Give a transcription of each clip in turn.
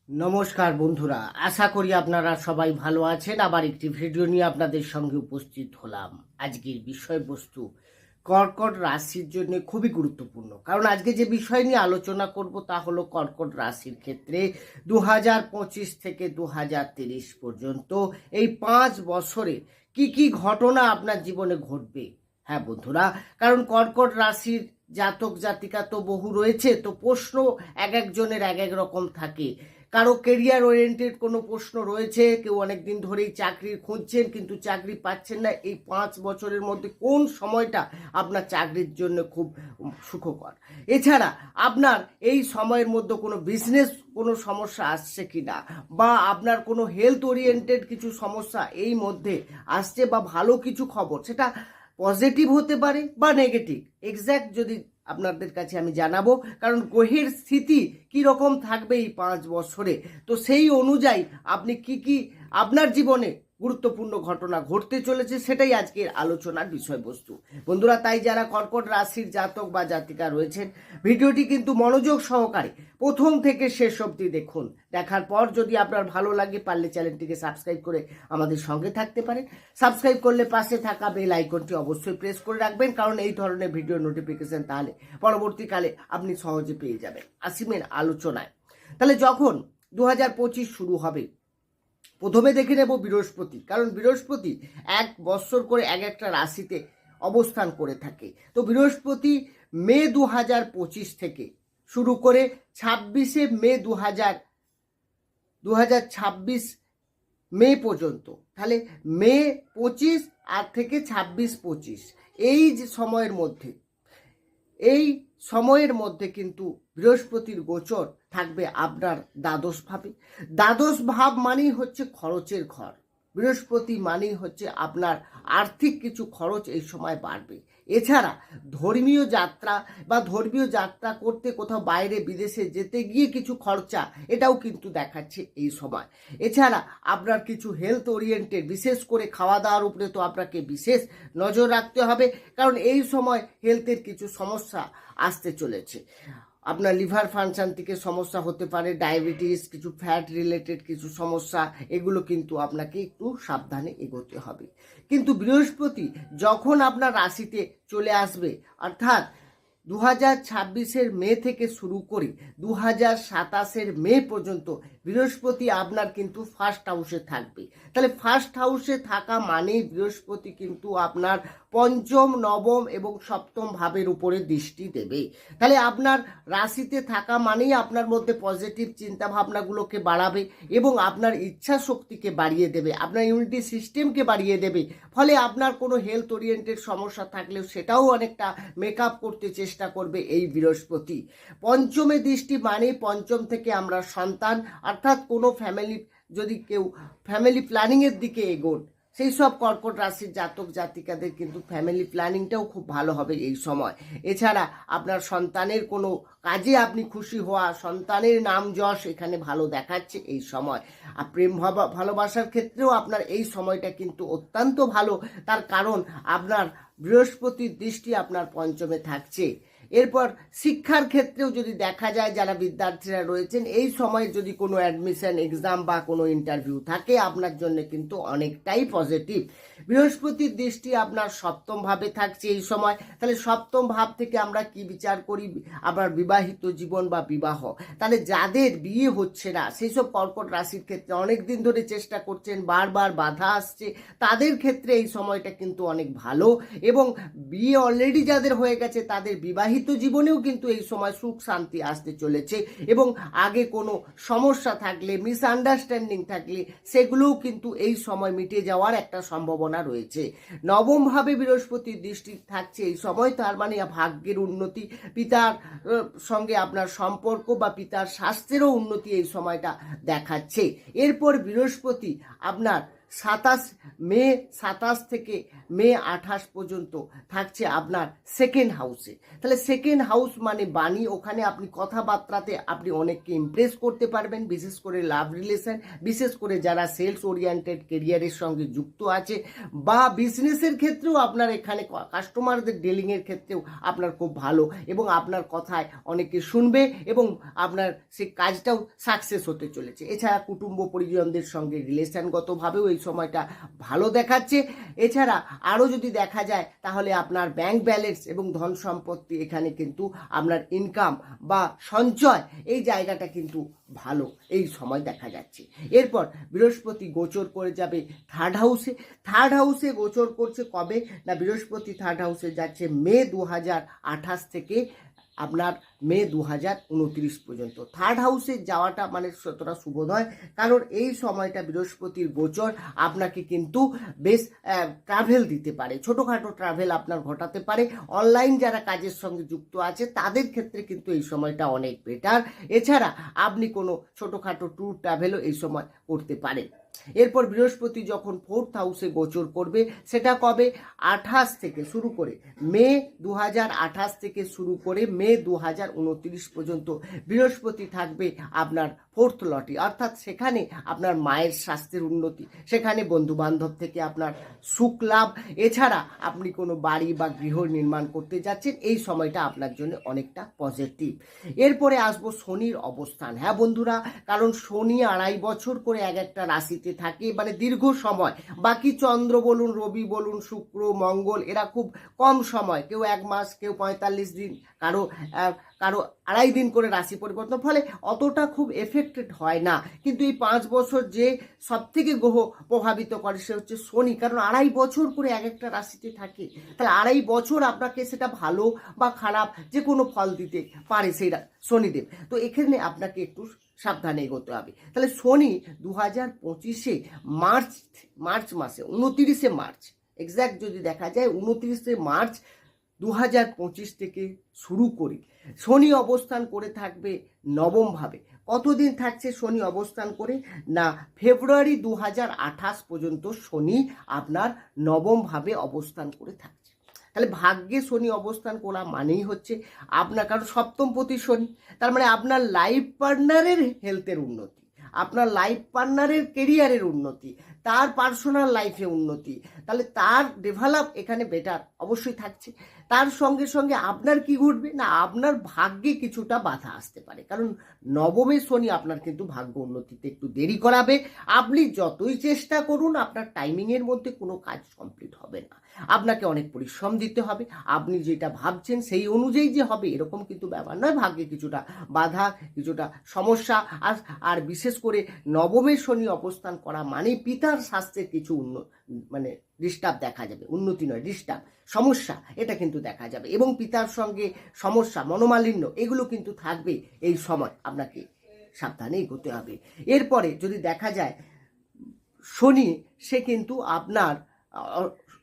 নমস্কার বন্ধুরা, আশা করি আপনারা সবাই ভালো আছেন। আবার একটি ভিডিও নিয়ে আপনাদের সঙ্গে উপস্থিত হলাম। আজকের বিষয়বস্তু কর্কট রাশির জন্য খুবই গুরুত্বপূর্ণ, কারণ আজকে যে বিষয় নিয়ে আলোচনা করব তা হলো কর্কট রাশির ক্ষেত্রে 2025 থেকে 2030 পর্যন্ত এই 5 বছরে কি কি ঘটনা আপনার জীবনে ঘটবে। হ্যাঁ বন্ধুরা, কারণ কর্কট রাশির জাতক জাতিকা তো বহু রয়েছে, তো প্রশ্ন এক একজনের এক এক রকম থাকে। কারো কেরিয়ার ওরিয়েন্টেড কোনো প্রশ্ন রয়েছে, কেউ অনেকদিন ধরেই চাকরি খুঁজছেন কিন্তু চাকরি পাচ্ছেন না। এই 5 বছরের মধ্যে কোন সময়টা আপনার চাকরির জন্য খুব সুখকর? এছাড়া আপনার এই সময়ের মধ্যে কোনো বিজনেস কোনো সমস্যা আসছে কি না, বা আপনার কোনো হেলথ ওরিয়েন্টেড কিছু সমস্যা এই মধ্যে আসছে, বা ভালো কিছু খবর সেটা পজিটিভ হতে পারে বা নেগেটিভ, এক্স্যাক্ট যদি আপনাদের কাছে আমি জানাবো। কারণ গ্রহের স্থিতি কি রকম থাকবে এই 5 বছরে, তো সেই অনুযায়ী আপনি কি কি আপনার জীবনে গুরুত্বপূর্ণ ঘটনা ঘটতে চলেছে সেটাই আজকের আলোচনার বিষয়বস্তু। বন্ধুরা, তাই যারা কর্কট রাশির জাতক বা জাতিকা রয়েছেন, ভিডিওটি কিন্তু মনোযোগ সহকারে প্রথম থেকে শেষ অবধি দেখুন। দেখার পর যদি আপনার ভালো লাগে, পারলে চ্যানেলটিকে সাবস্ক্রাইব করে আমাদের সঙ্গে থাকতে পারেন। সাবস্ক্রাইব করলে পাশে থাকা বেল আইকনটি অবশ্যই প্রেস করে রাখবেন, কারণ এই ধরনের ভিডিও নোটিফিকেশন তাহলে পরবর্তীকালে আপনি সহজে পেয়ে যাবেন। আসিমেন আলোচনায়। তাহলে যখন 2025 শুরু হবে, প্রথমে দেখে নেব বৃহস্পতি, কারণ বৃহস্পতি 1 বৎসর করে এক একটা রাশিতে অবস্থান করে থাকে। তো বৃহস্পতি মে 2025 থেকে শুরু করে 26শে মে 2026 মে পর্যন্ত, তাহলে মে 25 আর থেকে 26-25 এই যে সময়ের মধ্যে কিন্তু বৃহস্পতির গোচর থাকবে আপনার দ্বাদশ ভাবে। দ্বাদশ ভাব মানেই হচ্ছে খরচের ঘর। বৃহস্পতি মানেই হচ্ছে আপনার আর্থিক কিছু খরচ এই সময় বাড়বে। এছাড়া ধর্মীয় যাত্রা করতে কোথাও বাইরে বিদেশে যেতে গিয়ে কিছু খরচা, এটাও কিন্তু দেখাচ্ছে এই সময়। এছাড়া আপনার কিছু হেলথ ওরিয়েন্টেড, বিশেষ করে খাওয়া দাওয়ার উপরে তো আপনাকে বিশেষ নজর রাখতে হবে, কারণ এই সময় হেলথের কিছু সমস্যা আসতে চলেছে। আপনার লিভার ফাংশন থেকে সমস্যা হতে পারে, ডায়াবেটিস, কিছু ফ্যাট রিলেটেড কিছু সমস্যা, এগুলো কিন্তু আপনাকে একটু সাবধানে এগোতে হবে। কিন্তু বৃহস্পতি যখন আপনার রাশিতে চলে আসবে, অর্থাৎ 2026-এর মে থেকে শুরু করে 2027-এর মে পর্যন্ত বৃহস্পতি আপনার কিন্তু ফার্স্ট হাউসে থাকবে। তাহলে ফার্স্ট হাউসে থাকা মানেই বৃহস্পতি কিন্তু আপনার পঞ্চম, নবম এবং সপ্তম ভাবের উপরে দৃষ্টি দেবে। তাহলে আপনার রাশিতে থাকা মানেই আপনার মধ্যে পজিটিভ চিন্তা ভাবনাগুলোকে বাড়াবে এবং আপনার ইচ্ছা শক্তিকে বাড়িয়ে দেবে, আপনার ইমিউনিটি সিস্টেমকে বাড়িয়ে দেবে। ফলে আপনার কোনো হেলথ ওরিয়েন্টেড সমস্যা থাকলেও সেটাও অনেকটা মেকআপ করতে চেষ্টা করবে এই বৃহস্পতি। পঞ্চমে দৃষ্টি মানে পঞ্চম থেকে আমরা সন্তান, অর্থাৎ কোনো যদি কেউ ফ্যামিলি প্ল্যানিংয়ের দিকে এগোন, সেই সব কর্কট রাশির জাতক জাতিকাদের কিন্তু ফ্যামিলি প্ল্যানিংটাও খুব ভালো হবে এই সময়। এছাড়া আপনার সন্তানের কোনো কাজে আপনি খুশি হওয়া, সন্তানের নাম যশ এখানে ভালো দেখাচ্ছে এই সময়। আর প্রেম ভালোবাসার ক্ষেত্রেও আপনার এই সময়টা কিন্তু অত্যন্ত ভালো, তার কারণ আপনার বৃহস্পতির দৃষ্টি আপনার পঞ্চমে থাকছে। এরপর শিক্ষার ক্ষেত্রেও যদি দেখা যায়, যারা বিদ্যার্থীরা রয়েছেন, এই সময় যদি কোনো অ্যাডমিশন এক্সাম বা কোনো ইন্টারভিউ থাকে, আপনার জন্য কিন্তু অনেকটাই পজিটিভ। বৃহস্পতির দৃষ্টি আপনার সপ্তম ভাবে থাকছে এই সময়। তাহলে সপ্তম ভাব থেকে আমরা কি বিচার করি? আপনার বিবাহিত জীবন বা বিবাহ। তাহলে যাদের বিয়ে হচ্ছে না, সেই সব কর্কট রাশির ক্ষেত্রে অনেক দিন ধরে চেষ্টা করছেন, বারবার বাধা আসছে, তাদের ক্ষেত্রে এই সময়টা কিন্তু অনেক ভালো। এবং বিয়ে অলরেডি যাদের হয়ে গেছে, তাদের বিবাহিত জীবনেও কিন্তু এই সময় সুখ শান্তি আসতে চলেছে। এবং আগে কোনো সমস্যা থাকলে, মিসআন্ডারস্ট্যান্ডিং থাকলে, সেগুলোও কিন্তু এই সময় মিটে যাওয়ার একটা সম্ভাবনা রয়েছে। নবম ভাবে বৃহস্পতির দৃষ্টি থাকছে এই সময়, তার মানে ভাগ্যের উন্নতি, পিতার সঙ্গে আপনার সম্পর্ক বা পিতার স্বাস্থ্যেরও উন্নতি এই সময়টা দেখাচ্ছে। এরপর বৃহস্পতি আপনার মে 27 থেকে মে 28 পর্যন্ত থাকছে আপনার সেকেন্ড হাউসে। তাহলে সেকেন্ড হাউস মানে বাণী, ওখানে আপনি কথাবার্তাতে আপনি অনেককে ইমপ্রেস করতে পারবেন, বিশেষ করে লাভ রিলেশন, বিশেষ করে যারা সেলস ওরিয়েন্টেড কেরিয়ারের সঙ্গে যুক্ত আছে বা বিজনেসের ক্ষেত্রেও আপনার এখানে কাস্টমারদের ডিলিংয়ের ক্ষেত্রেও আপনার খুব ভালো, এবং আপনার কথায় অনেকে শুনবে এবং আপনার সেই কাজটাও সাকসেস হতে চলেছে। এছাড়া কুটুম্ব পরিজনদের সঙ্গে রিলেশনগতভাবেও এই সময়টা ভালো দেখাচ্ছে। এছাড়া আরও যদি দেখা যায় তাহলে আপনার ব্যাংক ব্যালেন্স এবং ধন সম্পত্তি, এখানে কিন্তু আপনার ইনকাম বা সঞ্চয়, এই জায়গাটা কিন্তু ভালো এই সময় দেখা যাচ্ছে। এরপর বৃহস্পতি গোচর করে যাবে থার্ড হাউসে। থার্ড হাউসে গোচর করছে কবে না, বৃহস্পতি থার্ড হাউসে যাচ্ছে মে 2028 থেকে আপনার মে 2029 পর্যন্ত। থার্ড হাউসে যাওয়াটা মানে ততটা শুভ নয়, কারণ এই সময়টা বৃহস্পতির গোচর আপনাকে কিন্তু বেশ ট্রাভেল দিতে পারে, ছোটোখাটো ট্রাভেল আপনার ঘটাতে পারে। অনলাইন যারা কাজের সঙ্গে যুক্ত আছে তাদের ক্ষেত্রে কিন্তু এই সময়টা অনেক বেটার। এছাড়া আপনি কোনো ছোটোখাটো ট্যুর ট্রাভেলও এই সময় করতে পারেন। এরপর বৃহস্পতি যখন ফোর্থ হাউসে গোচর করবে, সেটা কবে, 28 থেকে শুরু করে মে 2028 থেকে শুরু করে মে 2029 পর্যন্ত বৃহস্পতি থাকবে আপনার ফোর্থ লটে, অর্থাৎ সেখানে আপনার মায়ের স্বাস্থ্যের উন্নতি, সেখানে বন্ধুবান্ধব থেকে আপনার সুখ লাভ, এছাড়া আপনি কোনো বাড়ি বা গৃহ নির্মাণ করতে যাচ্ছেন, এই সময়টা আপনার জন্য অনেকটা পজিটিভ। এরপরে আসবো শনির অবস্থান। হ্যাঁ বন্ধুরা, কারণ শনি 2.5 বছর করে এক একটা রাশিতে থাকে, মানে দীর্ঘ সময়। বাকি চন্দ্র বলুন, রবি বলুন, শুক্র, মঙ্গল, এরা খুব কম সময়, কেউ 1 মাস, কেউ 45 দিন, কারো 2.5 দিন করে রাশি পরিবর্তন, ফলে অতটা খুব এফেক্টেড হয় না। কিন্তু এই 5 বছর যে সব থেকে গ্রহ প্রভাবিত করে সে হচ্ছে শনি, কারণ 2.5 বছর করে এক একটা রাশিতে থাকে। তাহলে 2.5 বছর আপনাকে সেটা ভালো বা খারাপ যে কোনো ফল দিতে পারে সেই শনিদেব। তো এখানে আপনাকে একটু সাবধানে এগোতে হবে। তাহলে শনি 2025-এ মার্চ মাসে 29শে মার্চ, এক্স্যাক্ট যদি দেখা যায় 29শে মার্চ 2025 থেকে শুরু করে শনি অবস্থান করে থাকবে নবম ভাবে। কতদিন থাকছে শনি অবস্থান করে না, ফেব্রুয়ারি 2028 পর্যন্ত শনি আপনার নবম ভাবে অবস্থান করে থাকছে। তাহলে ভাগ্যে শনি অবস্থান করা মানেই হচ্ছে আপনার, কারণ সপ্তমপতি শনি, তার মানে আপনার লাইফ পার্টনারের হেলথের উন্নতি, আপনার লাইফ পার্টনারের কেরিয়ারের উন্নতি, তার পার্সোনাল লাইফে উন্নতি, তাহলে তার ডেভেলপ এখানে বেটার অবশ্যই থাকছে। তার সঙ্গে সঙ্গে আপনার কি ঘটবে না, আপনার ভাগ্যে কিছুটা বাধা আসতে পারে, কারণ নবমে শনি আপনার কিন্তু ভাগ্য উন্নতিতে একটু দেরি করাবে। আপনি যতই চেষ্টা করুন আপনার টাইমিংয়ের মধ্যে কোনো কাজ কমপ্লিট হবে না, আপনাকে অনেক পরিশ্রম দিতে হবে। আপনি যেটা ভাবছেন সেই অনুযায়ী যে হবে এরকম কিন্তু ব্যাপার নয়, ভাগ্যে কিছুটা বাধা, কিছুটা সমস্যা। আর বিশেষ করে নবমে শনি অবস্থান করা মানে পিতার স্বাস্থ্যের কিছু মানে ডিস্টার্ব দেখা যাবে, উন্নতি নয় ডিস্টার্ব, সমস্যা এটা কিন্তু দেখা যাবে, এবং পিতার সঙ্গে সমস্যা, মনোমালিন্য, এগুলো কিন্তু থাকবে। এই সময় আপনাকে সাবধানে এগোতে হবে। এরপরে যদি দেখা যায় শনি সে কিন্তু আপনার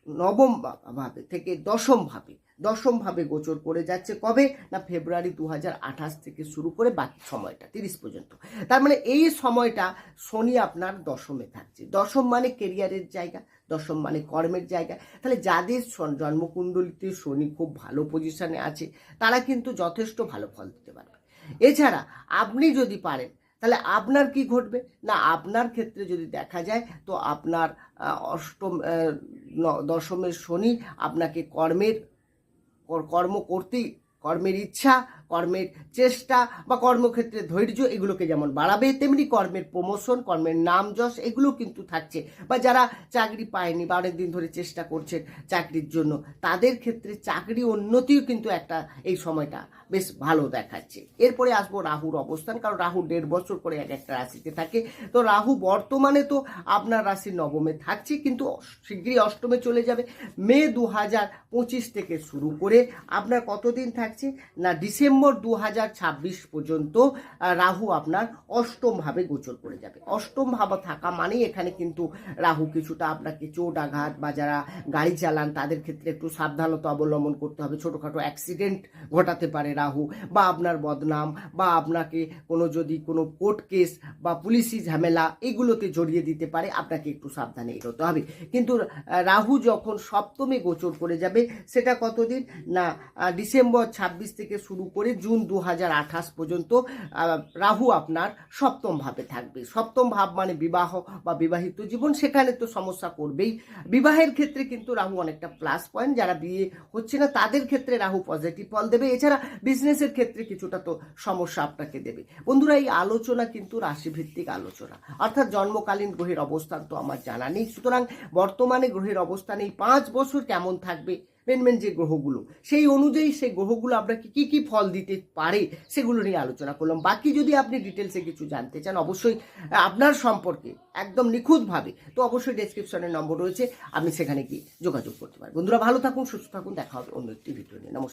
নবম ভাবে থেকে দশম ভাবে গোচর করে যাচ্ছে কবে না, ফেব্রুয়ারি 2028 থেকে শুরু করে বাকি সময়টা 30 পর্যন্ত। তার মানে এই সময়টা শনি আপনার দশমে থাকছে। দশম মানে কেরিয়ারের জায়গা, দশম মানে কর্মের জায়গা। তাহলে যাদের জন্মকুণ্ডলিতে শনি খুব ভালো পজিশনে আছে তারা কিন্তু যথেষ্ট ভালো ফল দিতে পারবে। এছাড়া আপনি যদি পারেন তাহলে আপনার কি ঘটবে না, আপনার ক্ষেত্রে যদি দেখা যায় তো আপনার দশমের শনি আপনাকে কর্মের ইচ্ছা, কর্মের চেষ্টা বা কর্মক্ষেত্রে ধৈর্য, এগুলোকে যেমন বাড়াবে, তেমনি কর্মের প্রমোশন, কর্মের নাম যশ, এগুলো কিন্তু থাকছে। বা যারা চাকরি পায়নি বা অনেক দিন ধরে চেষ্টা করছেন চাকরির জন্য, তাদের ক্ষেত্রে চাকরি উন্নতিও কিন্তু একটা এই সময়টা বেশ ভালো দেখাচ্ছে। এরপরে আসবো রাহুর অবস্থান, কারণ রাহু 1.5 বছর করে এক একটা রাশিতে থাকে। তো রাহু বর্তমানে তো আপনার রাশির নবমে থাকছে, কিন্তু শীঘ্রই অষ্টমে চলে যাবে। মে 2025 থেকে শুরু করে আপনার কতদিন থাকছে না, ডিসেম্বর ডিসেম্বর 2026 পর্যন্ত রাহু আপনার অষ্টম ভাবে গোচর করে যাবে। অষ্টম ভাবে থাকা মানেই এখানে কিন্তু রাহু কিছুটা আপনাকে চোট আঘাত বা যারা গাড়ি চালান তাদের ক্ষেত্রে একটু সাবধানতা অবলম্বন করতে হবে। ছোটোখাটো অ্যাক্সিডেন্ট ঘটাতে পারে রাহু, বা আপনার বদনাম, বা আপনাকে যদি কোনো কোর্ট কেস বা পুলিশি ঝামেলা এগুলোতে জড়িয়ে দিতে পারে, আপনাকে একটু সাবধানে এগোতে হবে। কিন্তু রাহু যখন সপ্তমে গোচর করে যাবে সেটা কতদিন না ডিসেম্বর 26 থেকে শুরু করে জুন 2028 পর্যন্ত রাহু আপনার সপ্তম ভাবে থাকবে। সপ্তম ভাব মানে বিবাহ বা বিবাহিত জীবন, সেখানে তো সমস্যা করবেই। বিবাহের ক্ষেত্রে কিন্তু রাহু অনেকটা প্লাস পয়েন্ট, যারা বিয়ে হচ্ছে না তাদের ক্ষেত্রে রাহু পজিটিভ ফল দেবে। এছাড়া বিজনেসের ক্ষেত্রে কিছুটা তো সমস্যা আপনাকে দেবে। বন্ধুরা, এই আলোচনা কিন্তু রাশিভিত্তিক আলোচনা, অর্থাৎ জন্মকালীন গ্রহের অবস্থান তো আমার জানা নেই। সুতরাং বর্তমানে গ্রহের অবস্থান এই 5 বছর কেমন থাকবে, মেন যে গ্রহগুলো, সেই অনুযায়ী সেই গ্রহগুলো আপনাকে কি কি ফল দিতে পারে সেগুলো নিয়ে আলোচনা করলাম। বাকি যদি আপনি ডিটেলসে কিছু জানতে চান অবশ্যই আপনার সম্পর্কে একদম নিখুঁতভাবে, তো অবশ্যই ডেসক্রিপশনের নম্বর রয়েছে, আপনি সেখানে গিয়ে যোগাযোগ করতে পারেন। বন্ধুরা, ভালো থাকুন, সুস্থ থাকুন, দেখা হবে অন্য একটি ভিডিও নিয়ে। নমস্কার।